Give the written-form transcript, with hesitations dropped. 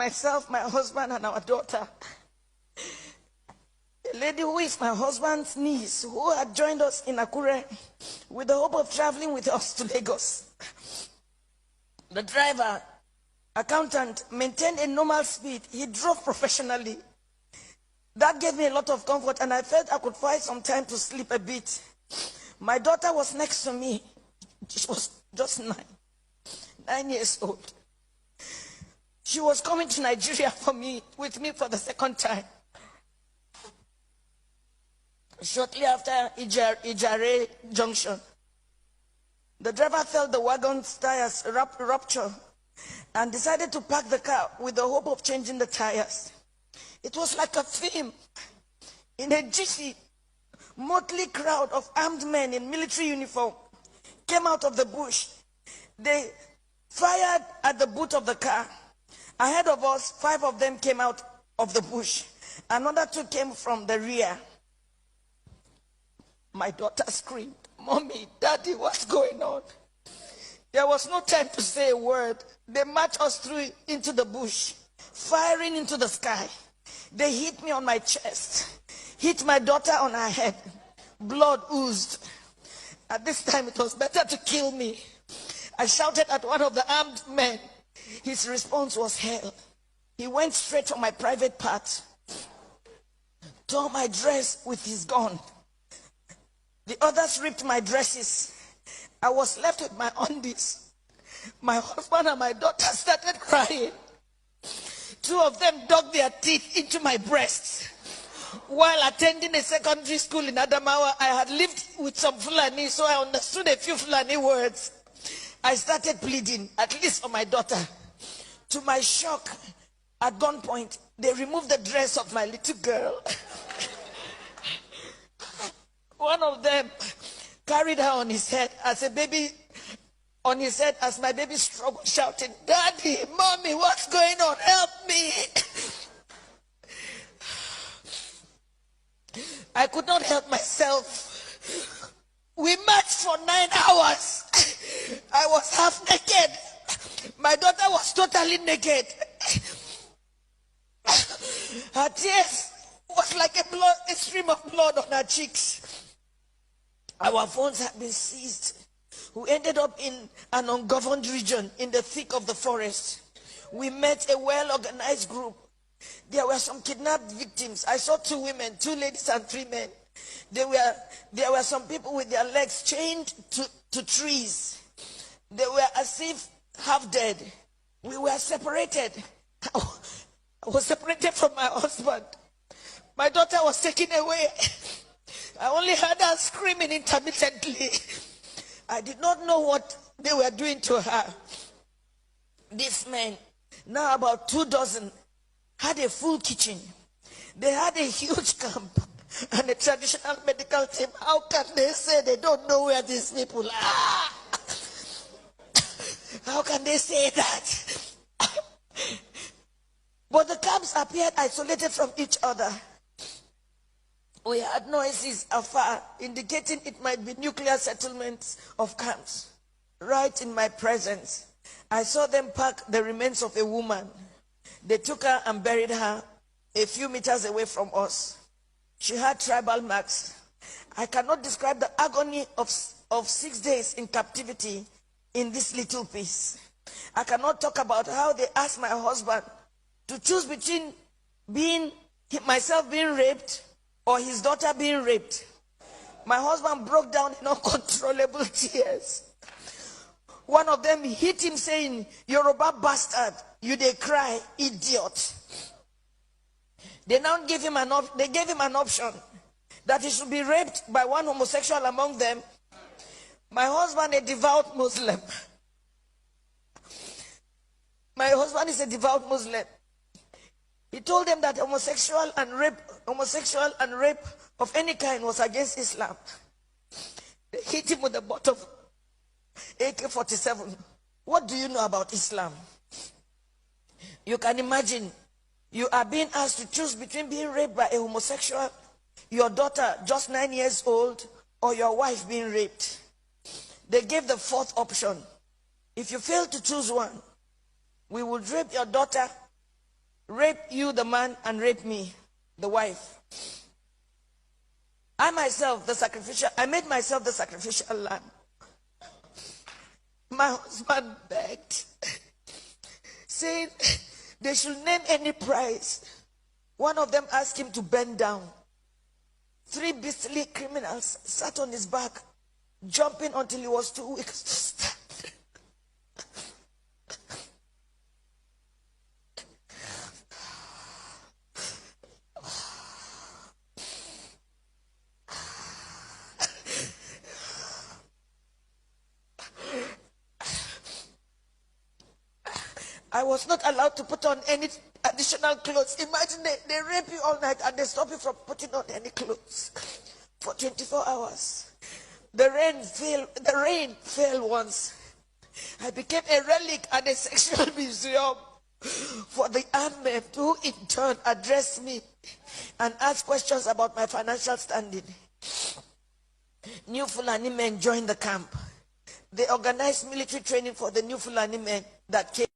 myself, my husband, and our daughter. A lady who is my husband's niece, who had joined us in Akure with the hope of traveling with us to Lagos. The driver, accountant, maintained a normal speed. He drove professionally. That gave me a lot of comfort, and I felt I could find some time to sleep a bit. My daughter was next to me. She was just 9 years old. She was coming to Nigeria with me for the second time. Shortly after Ijare Junction, the driver felt the wagon's tires rupture and decided to park the car with the hope of changing the tires. It was like a film. In a jiffy, motley crowd of armed men in military uniform came out of the bush. They fired at the boot of the car. Ahead of us, 5 of them came out of the bush. Another 2 came from the rear. My daughter screamed, "Mommy, Daddy, what's going on?" There was no time to say a word. They marched us through into the bush, firing into the sky. They hit me on my chest, hit my daughter on her head. Blood oozed. At this time, it was better to kill me. I shouted at one of the armed men. His response was hell. He went straight for my private part, tore my dress with his gun. The others ripped my dresses. I was left with my undies. My husband and my daughter started crying. 2 of them dug their teeth into my breasts. While attending a secondary school in Adamawa, I had lived with some Fulani, so I understood a few Fulani words. I started pleading, at least for my daughter. To my shock, at gunpoint, they removed the dress of my little girl. One of them carried her on his head as my baby struggled, shouting, "Daddy, Mommy, what's going on? Help me!" I could not help myself. We marched for 9 hours. I was half naked. My daughter was totally naked. Her tears was like a stream of blood on her cheeks. Our phones had been seized. We ended up in an ungoverned region in the thick of the forest. We met a well-organized group. There were some kidnapped victims. I saw 2 women, 2 ladies and 3 men. There were some people with their legs chained to trees. They were as if half dead. We were separated. I was separated from my husband. My daughter was taken away. I only heard her screaming intermittently. I did not know what they were doing to her. These men, now about 2 dozen, had a full kitchen. They had a huge camp and a traditional medical team. How can they say they don't know where these people are? How can they say that? But the camps appeared isolated from each other. We heard noises afar, indicating it might be nuclear settlements of camps. Right in my presence, I saw them pack the remains of a woman. They took her and buried her a few meters away from us. She had tribal marks. I cannot describe the agony of 6 days in captivity in this little piece. I cannot talk about how they asked my husband to choose between myself being raped or his daughter being raped. My husband broke down in uncontrollable tears. One of them hit him saying, "Yoruba bastard, you dey cry, idiot." They now gave him an option that he should be raped by one homosexual among them. My husband, a devout Muslim. My husband is a devout Muslim. He told them that homosexual and rape of any kind was against Islam. They hit him with the butt of AK-47. What do you know about Islam? You can imagine, you are being asked to choose between being raped by a homosexual, your daughter just 9 years old, or your wife being raped. They gave the 4th option. If you fail to choose one, we will rape your daughter rape you, the man, and rape me, the wife. I made myself the sacrificial lamb. My husband begged, saying they should name any price. One of them asked him to bend down. 3 beastly criminals sat on his back, jumping until he was too weak to stand. I was not allowed to put on any additional clothes. Imagine they rape you all night and they stop you from putting on any clothes for 24 hours. The rain fell once. I became a relic at a sexual museum for the armed men who in turn addressed me and asked questions about my financial standing. New Fulani men joined the camp. They organized military training for the new Fulani men that came.